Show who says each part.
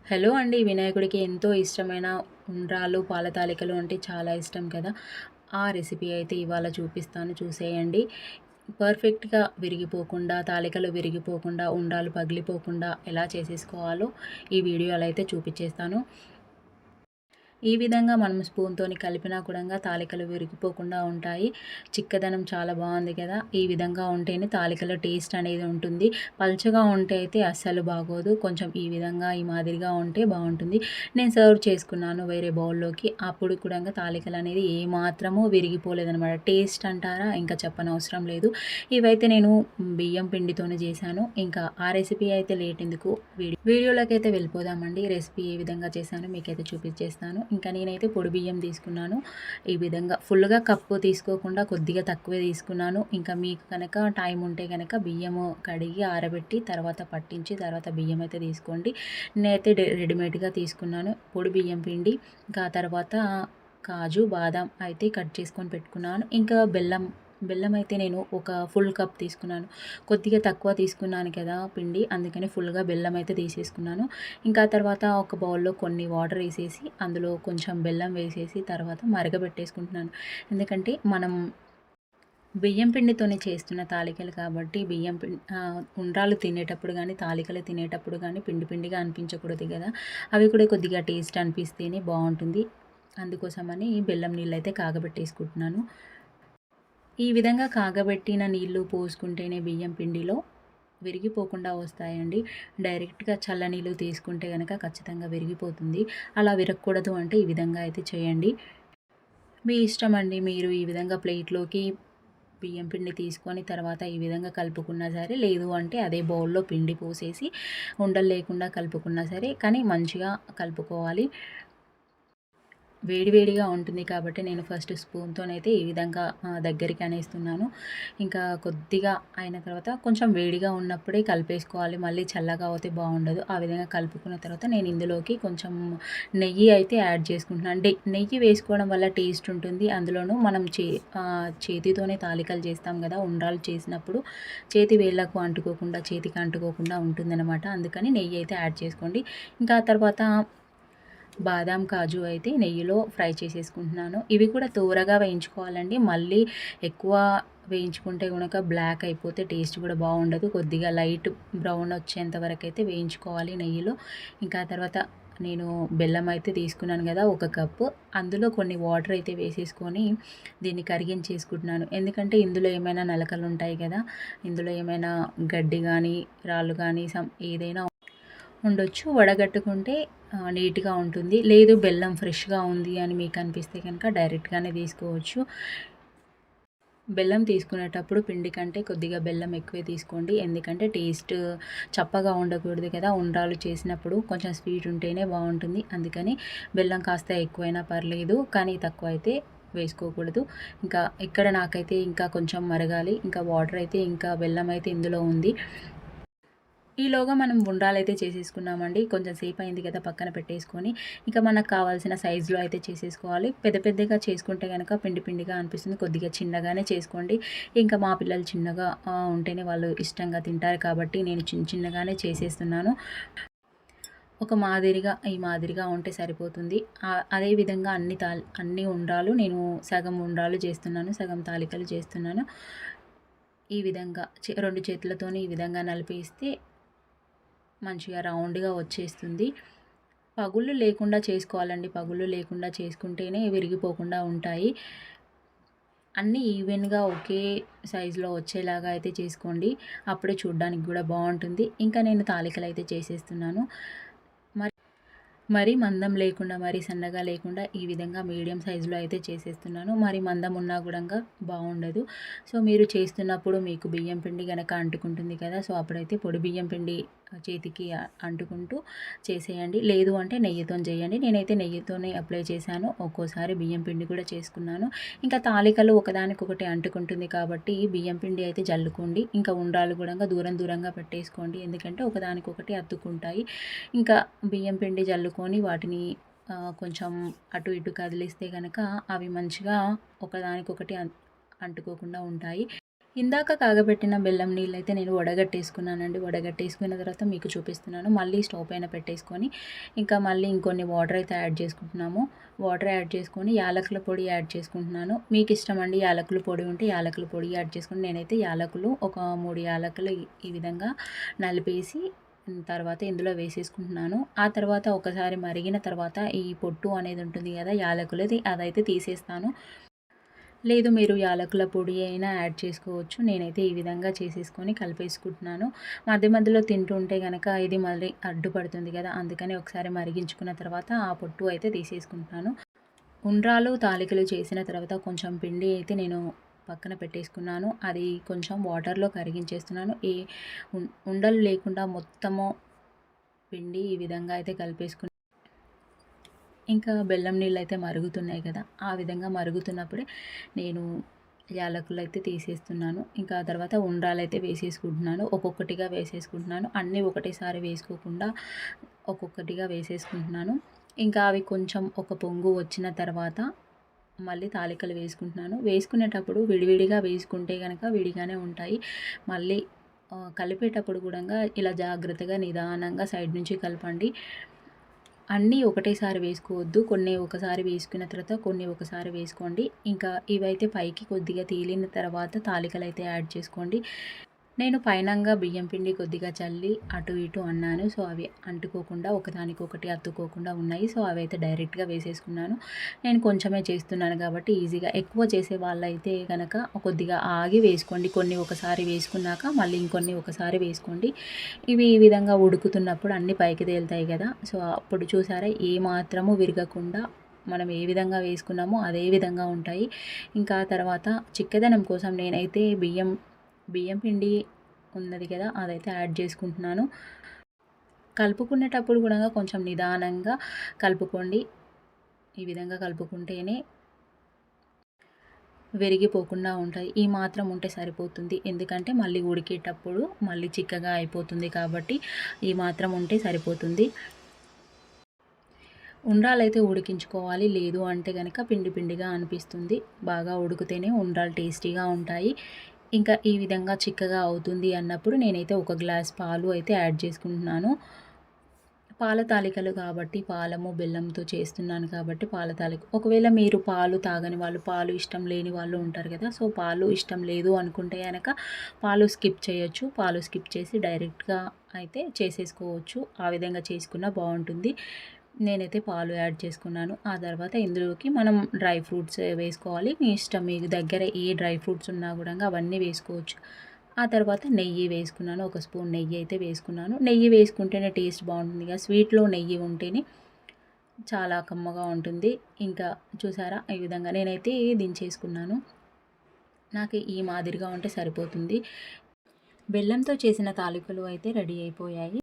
Speaker 1: Hello అండి. వినాయకుడికి ఎంతో ఇష్టమైన ఉండ్రాళ్ళు, పాల తాలికలు అంటే చాలా ఇష్టం కదా! ఆ రెసిపీ అయితే ఇవాళ చూపిస్తాను, చూసేయండి. పర్ఫెక్ట్‌గా విరిగిపోకుండా, తాలికలు విరిగిపోకుండా, ఉండ్రాళ్ళు పగిలిపోకుండా ఎలా చేసేసుకోవాలో ఈ వీడియోలో అయితే చూపిచ్చేస్తాను. ఈ విధంగా మనం స్పూన్‌తోని కలిపినా కూడంగా తాలికలు విరిగిపోకుండా ఉంటాయి. చిక్కదనం చాలా బావుంది కదా! ఈ విధంగా ఉంటేనే తాలికల టేస్ట్ అనేది ఉంటుంది. పల్చగా ఉంటే అయితే అస్సలు బాగోదు. కొంచెం ఈ విధంగా ఈ మాదిరిగా ఉంటే బావుంటుంది. నేను సర్వ్ చేసుకున్నాను వేరే బౌల్‌లోకి. అప్పుడు కూడంగా తాలికలనేది ఏమాత్రము విరిగిపోలేదనమాట. టేస్ట్ అంటారా ఇంకా చెప్పనవసరం లేదు. ఇవైతే నేను బియ్యం పిండితోనే చేశాను. ఇంకా ఆ రెసిపీ అయితే లేటెందుకు వీడియోలోకైతే వెళ్ళిపోదామండి. రెసిపీ ఏ విధంగా చేశానో మీకైతే చూపించేస్తాను. ఇంకా నేనైతే పొడి బియ్యం తీసుకున్నాను. ఈ విధంగా ఫుల్‌గా కప్పు తీసుకోకుండా కొద్దిగా తక్కువే తీసుకున్నాను. ఇంకా మీకు కనుక టైం ఉంటే గనక బియ్యము కడిగి ఆరబెట్టి తర్వాత పట్టించి తర్వాత బియ్యం అయితే తీసుకోండి. నేనైతే రెడీమేడ్‌గా తీసుకున్నాను. పొడి బియ్యం పిండి ఇంకా తర్వాత కాజు, బాదాం అయితే కట్ చేసుకొని పెట్టుకున్నాను. ఇంకా బెల్లం బెల్లం అయితే నేను ఒక ఫుల్ కప్ తీసుకున్నాను. కొద్దిగా తక్కువ తీసుకున్నాను కదా పిండి, అందుకని ఫుల్‌గా బెల్లం అయితే తీసేసుకున్నాను. ఇంకా తర్వాత ఒక బౌల్‌లో కొన్ని వాటర్ ఏసేసి, అందులో కొంచెం బెల్లం వేసేసి తర్వాత మరగబెట్టేసుకుంటున్నాను. ఎందుకంటే మనం బియ్యం పిండితోనే చేస్తున్న తాలికలు కాబట్టి ఉండ్రాళ్ళు తినేటప్పుడు గానీ, తాలికలు తినేటప్పుడు గానీ పిండి పిండిగా అనిపించకూడదు గదా! అవి కూడా కొద్దిగా టేస్ట్ అనిపిస్తేనే బావుంటుంది. అందుకోసమని బెల్లం నీళ్ళైతే కాగబెట్టేసుకుంటున్నాను. ఈ విధంగా కాగబెట్టిన నీళ్లు పోసుకుంటేనే బియ్యం పిండిలో విరిగిపోకుండా వస్తాయండి. డైరెక్ట్‌గా చల్లనీళ్ళు తీసుకుంటే గనక ఖచ్చితంగా విరిగిపోతుంది. అలా విరగకూడదు అంటే ఈ విధంగా అయితే చేయండి. మీ ఇష్టమండి. మీరు ఈ విధంగా ప్లేట్‌లోకి బియ్యం పిండి తీసుకొని తర్వాత ఈ విధంగా కలుపుకున్నా సరే, లేదు అంటే అదే బౌల్‌లో పిండి పోసేసి ఉండలు లేకుండా కలుపుకున్నా సరే, కానీ మంచిగా కలుపుకోవాలి. వేడి వేడిగా ఉంటుంది కాబట్టి నేను ఫస్ట్ స్పూన్‌తోనైతే ఈ విధంగా దగ్గరికి అనేస్తున్నాను. ఇంకా కొద్దిగా అయిన తర్వాత కొంచెం వేడిగా ఉన్నప్పుడే కలిపేసుకోవాలి. మళ్ళీ చల్లగా అవుతే బావుండదు. ఆ విధంగా కలుపుకున్న తర్వాత నేను ఇందులోకి కొంచెం నెయ్యి అయితే యాడ్ చేసుకుంటున్నాను. నెయ్యి వేసుకోవడం వల్ల టేస్ట్ ఉంటుంది. అందులోనూ మనం చేతితోనే తాలికలు చేస్తాం కదా! ఉండ్రాళ్ళు చేసినప్పుడు చేతి వేళ్ళకు అంటుకోకుండా, చేతికి అంటుకోకుండా ఉంటుందనమాట. అందుకని నెయ్యి అయితే యాడ్ చేసుకోండి. ఇంకా తర్వాత బాదాం, కాజు అయితే నెయ్యిలో ఫ్రై చేసేసుకుంటున్నాను. ఇవి కూడా దోరగా వేయించుకోవాలండి. మళ్ళీ ఎక్కువ వేయించుకుంటే గనక బ్లాక్ అయిపోతే టేస్ట్ కూడా బాగుండదు. కొద్దిగా లైట్ బ్రౌన్ వచ్చేంత వరకైతే వేయించుకోవాలి నెయ్యిలో. ఇంకా తర్వాత నేను బెల్లం అయితే తీసుకున్నాను కదా! ఒక కప్పు. అందులో కొన్ని వాటర్ అయితే వేసేసుకొని దీన్ని కరిగించేసుకుంటున్నాను. ఎందుకంటే ఇందులో ఏమైనా నలకలు ఉంటాయి కదా! ఇందులో ఏమైనా గడ్డి గానీ, రాళ్ళు గానీ ఏదైనా ఉండొచ్చు. వడగట్టుకుంటే నీట్‌గా ఉంటుంది. లేదు బెల్లం ఫ్రెష్‌గా ఉంది అని మీకు అనిపిస్తే కనుక డైరెక్ట్‌గానే తీసుకోవచ్చు. బెల్లం తీసుకునేటప్పుడు పిండి కంటే కొద్దిగా బెల్లం ఎక్కువే తీసుకోండి. ఎందుకంటే టేస్ట్ చప్పగా ఉండకూడదు కదా! ఉండ్రాళ్ళు చేసినప్పుడు కొంచెం స్వీట్ ఉంటేనే బావుంటుంది. అందుకని బెల్లం కాస్త ఎక్కువైనా పర్లేదు. కానీ తక్కువైతే వేసుకోకూడదు. ఇంకా ఇక్కడ నాకైతే ఇంకా కొంచెం మరగాలి. ఇంకా వాటర్ అయితే ఇంకా బెల్లం అయితే ఇందులో ఉంది. ఈలోగా మనం ఉండ్రాలైతే చేసేసుకున్నామండి. కొంచెం సేపు అయింది కదా! పక్కన పెట్టేసుకొని, ఇక మనకు కావాల్సిన సైజులో అయితే చేసేసుకోవాలి. పెద్ద పెద్దగా చేసుకుంటే గనక పిండి పిండిగా అనిపిస్తుంది. కొద్దిగా చిన్నగానే చేసుకోండి. ఇంకా మా పిల్లలు చిన్నగా ఉంటేనే వాళ్ళు ఇష్టంగా తింటారు కాబట్టి నేను చిన్న చిన్నగానే చేసేస్తున్నాను. ఒక మాదిరిగా ఈ మాదిరిగా ఉంటే సరిపోతుంది. అదే విధంగా అన్ని ఉండ్రాలు నేను సగం ఉండ్రాలు చేస్తున్నాను. సగం తాలికలు చేస్తున్నాను. ఈ విధంగా 2 చేతులతోని ఈ విధంగా నలిపేస్తే మంచిగా రౌండ్‌గా వచ్చేస్తుంది. పగుళ్ళు లేకుండా చేసుకోవాలండి. పగుళ్ళు లేకుండా చేసుకుంటేనే విరిగిపోకుండా ఉంటాయి. అన్నీ ఈవెన్‌గా ఒకే సైజులో వచ్చేలాగా అయితే చేసుకోండి. అప్పుడే చూడ్డానికి గూడా బావుంటుంది. ఇంకా నేను తాలికలైతే చేసేస్తున్నాను. మరి మరీ మందం లేకుండా, మరీ సన్నగా లేకుండా ఈ విధంగా మీడియం సైజులో అయితే చేసేస్తున్నాను. మరి మందం ఉన్నా గూడంగా బావుండదు. సో, మీరు చేస్తున్నప్పుడు మీకు బియ్యం పిండి గనక అంటుకుంటుంది కదా! సో, అప్పుడైతే పొడి బియ్యం పిండి చేతికి అంటుకుంటూ చేసేయండి. లేదు అంటే నెయ్యితోని చేయండి. నేనైతే నెయ్యితోనే అప్లై చేశాను. ఒక్కోసారి బియ్యం పిండి కూడా చేసుకున్నాను. ఇంకా తాలికలు ఒకదానికొకటి అంటుకుంటుంది కాబట్టి బియ్యం పిండి అయితే జల్లుకోండి. ఇంకా ఉండ్రాళ్ళు గూడంగా దూరం దూరంగా పెట్టేసుకోండి. ఎందుకంటే ఒకదానికొకటి అతుక్కుంటాయి. ఇంకా బియ్యం పిండి జల్లుకొని వాటిని కొంచెం అటు ఇటు కదిలిస్తే గనక అవి మంచిగా ఒకదానికొకటి అంటుకోకుండా ఉంటాయి. ఇందాక కాగబెట్టిన బెల్లం నీళ్ళైతే నేను వడగట్టేసుకున్నానండి. వడగట్టేసుకున్న తర్వాత మీకు చూపిస్తున్నాను. మళ్ళీ స్టవ్ పైన పెట్టేసుకొని ఇంకా మళ్ళీ ఇంకొన్ని వాటర్ అయితే యాడ్ చేసుకుంటున్నాము. వాటర్ యాడ్ చేసుకొని యాలకుల పొడి యాడ్ చేసుకుంటున్నాను. మీకు ఇష్టమండి యాలకుల పొడి ఉంటే యాలకుల పొడి యాడ్ చేసుకొని నేనైతే యాలకులు ఒక 3 యాలకులు ఈ విధంగా నలిపేసి తర్వాత ఇందులో వేసేసుకుంటున్నాను. ఆ తర్వాత ఒకసారి మరిగిన తర్వాత ఈ పొట్టు అనేది ఉంటుంది కదా యాలకులది, అదైతే తీసేస్తాను. లేదు మీరు యాలకుల పొడి అయినా యాడ్ చేసుకోవచ్చు. నేనైతే ఈ విధంగా చేసేసుకొని కలిపేసుకుంటున్నాను. మధ్య మధ్యలో తింటుంటే గనక ఇది మళ్ళీ అడ్డుపడుతుంది కదా! అందుకని ఒకసారి మరిగించుకున్న తర్వాత ఆ పొట్టు అయితే తీసేసుకుంటున్నాను. ఉండ్రాలు, తాలికలు చేసిన తర్వాత కొంచెం పిండి అయితే నేను పక్కన పెట్టేసుకున్నాను. అది కొంచెం వాటర్‌లో కరిగించేస్తున్నాను. ఉండలు లేకుండా మొత్తము పిండి ఈ విధంగా అయితే కలిపేసుకుని ఇంకా బెల్లం నీళ్ళైతే మరుగుతున్నాయి కదా! ఆ విధంగా మరుగుతున్నప్పుడే నేను యాలకులైతే తీసేస్తున్నాను. ఇంకా ఆ తర్వాత ఉండ్రాలైతే వేసేసుకుంటున్నాను. ఒక్కొక్కటిగా వేసేసుకుంటున్నాను. అన్నీ ఒకటేసారి వేసుకోకుండా ఒక్కొక్కటిగా వేసేసుకుంటున్నాను. ఇంకా అవి కొంచెం ఒక పొంగు వచ్చిన తర్వాత మళ్ళీ తాలికలు వేసుకుంటున్నాను. వేసుకునేటప్పుడు విడివిడిగా వేసుకుంటే గనక విడిగానే ఉంటాయి. మళ్ళీ కలిపేటప్పుడు కూడంగా ఇలా జాగ్రత్తగా నిదానంగా సైడ్ నుంచి కలపండి. అన్నీ ఒకటేసారి వేసుకోవద్దు. కొన్ని ఒకసారి వేసుకున్న తర్వాత కొన్ని ఒకసారి వేసుకోండి. ఇంకా ఇవైతే పైకి కొద్దిగా తేలిన తర్వాత తాలికలైతే యాడ్ చేసుకోండి. నేను పైనంగా బియ్యం పిండి కొద్దిగా చల్లి అటు ఇటు అన్నాను. సో, అవి అంటుకోకుండా ఒకదానికొకటి అతుక్కోకుండా ఉన్నాయి. సో, అవైతే డైరెక్ట్‌గా వేసేసుకున్నాను. నేను కొంచెమే చేస్తున్నాను కాబట్టి ఈజీగా. ఎక్కువ చేసే వాళ్ళైతే గనక కొద్దిగా ఆగి వేసుకోండి. కొన్ని ఒకసారి వేసుకున్నాక మళ్ళీ ఇంకొన్ని ఒకసారి వేసుకోండి. ఇవి ఈ విధంగా ఉడుకుతున్నప్పుడు అన్నీ పైకి తేలుతాయి కదా! సో, అప్పుడు చూసారా ఏ మాత్రము విరగకుండా మనం ఏ విధంగా వేసుకున్నామో అదే విధంగా ఉంటాయి. ఇంకా తర్వాత చిక్కదనం కోసం నేనైతే బియ్యం పిండి ఉన్నది కదా! అదైతే యాడ్ చేసుకుంటున్నాను. కలుపుకునేటప్పుడు కూడా కొంచెం నిదానంగా కలుపుకోండి. ఈ విధంగా కలుపుకుంటేనే విరిగిపోకుండా ఉంటాయి. ఈ మాత్రం ఉంటే సరిపోతుంది. ఎందుకంటే మళ్ళీ ఉడికేటప్పుడు మళ్ళీ చిక్కగా అయిపోతుంది కాబట్టి ఈ మాత్రం ఉంటే సరిపోతుంది. ఉండ్రాలైతే ఉడికించుకోవాలి. లేదు అంటే గనక పిండి పిండిగా అనిపిస్తుంది. బాగా ఉడికితేనే ఉండ్రాలు టేస్టీగా ఉంటాయి. ఇంకా ఈ విధంగా చిక్కగా అవుతుంది అన్నప్పుడు నేనైతే ఒక గ్లాస్ పాలు అయితే యాడ్ చేసుకుంటున్నాను. పాల తాలికలు కాబట్టి పాలము, బెల్లంతో చేస్తున్నాను కాబట్టి పాల తాలిక. ఒకవేళ మీరు పాలు తాగని వాళ్ళు, పాలు ఇష్టం లేని వాళ్ళు ఉంటారు కదా! సో, పాలు ఇష్టం లేదు అనుకుంటే గనక పాలు స్కిప్ చేయొచ్చు. పాలు స్కిప్ చేసి డైరెక్ట్‌గా అయితే చేసేసుకోవచ్చు. ఆ విధంగా చేసుకున్నా బావుంటుంది. నేనైతే పాలు యాడ్ చేసుకున్నాను. ఆ తర్వాత ఇందులోకి మనం డ్రై ఫ్రూట్స్ వేసుకోవాలి. మీ ఇష్టం. మీ దగ్గర ఏ డ్రై ఫ్రూట్స్ ఉన్నా కూడా అవన్నీ వేసుకోవచ్చు. ఆ తర్వాత నెయ్యి వేసుకున్నాను. ఒక స్పూన్ నెయ్యి అయితే వేసుకున్నాను. నెయ్యి వేసుకుంటేనే టేస్ట్ బాగుంటుంది కదా! స్వీట్‌లో నెయ్యి ఉంటేనే చాలా కమ్మగా ఉంటుంది. ఇంకా చూసారా ఈ విధంగా నేనైతే దించేసుకున్నాను. నాకు ఈ మాదిరిగా ఉంటే సరిపోతుంది. బెల్లంతో చేసిన తాలికలు అయితే రెడీ అయిపోయాయి.